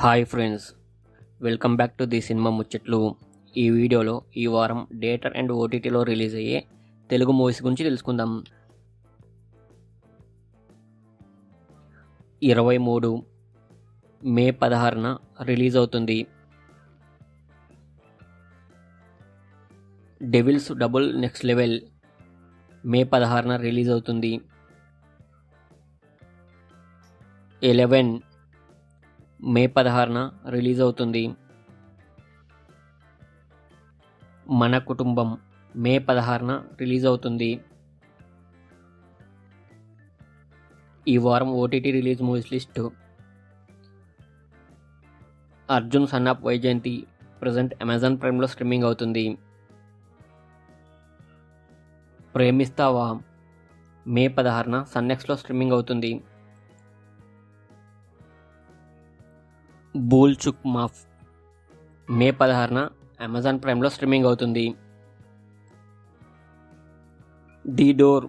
Hi friends, welcome back to the cinema ముచ్చట్లు. ఈ వీడియోలో ఈ వారం థియేటర్ అండ్ ఓటీటీలో రిలీజ్ అయ్యే తెలుగు మూవీస్ గురించి తెలుసుకుందాం. 23 మే 16న రిలీజ్ అవుతుంది డెవిల్స్ డబుల్ నెక్స్ట్ లెవెల్. మే 16న రిలీజ్ అవుతుంది. 11 మే 16న రిలీజ్ అవుతుంది. మన కుటుంబం మే 16న రిలీజ్ అవుతుంది. ఈ వారం OTT release movies list: Arjun son of Vyjayanthi present Amazon ప్రైమ్లో స్ట్రీమింగ్ అవుతుంది. ప్రేమిస్తావా మే 16న సన్నెక్స్లో స్ట్రీమింగ్ అవుతుంది. బూల్ చుక్ మాఫ్ మే 16న అమెజాన్ ప్రైమ్లో స్ట్రీమింగ్ అవుతుంది. ది డోర్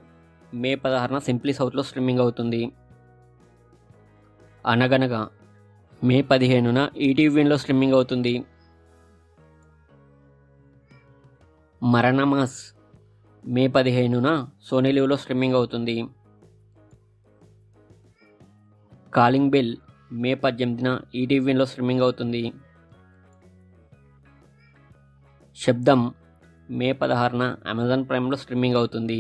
మే 16న సింప్లీ సౌత్లో స్ట్రీమింగ్ అవుతుంది. అనగనగా మే 15న ఈటీవీలో స్ట్రీమింగ్ అవుతుంది. మరణమాస్ మే 15న సోనీ లివ్లో స్ట్రీమింగ్ అవుతుంది. కాలింగ్ బెల్ మే 18న ఈటీవీలో స్ట్రీమింగ్ అవుతుంది. శబ్దం మే 16న అమెజాన్ ప్రైమ్లో స్ట్రీమింగ్ అవుతుంది.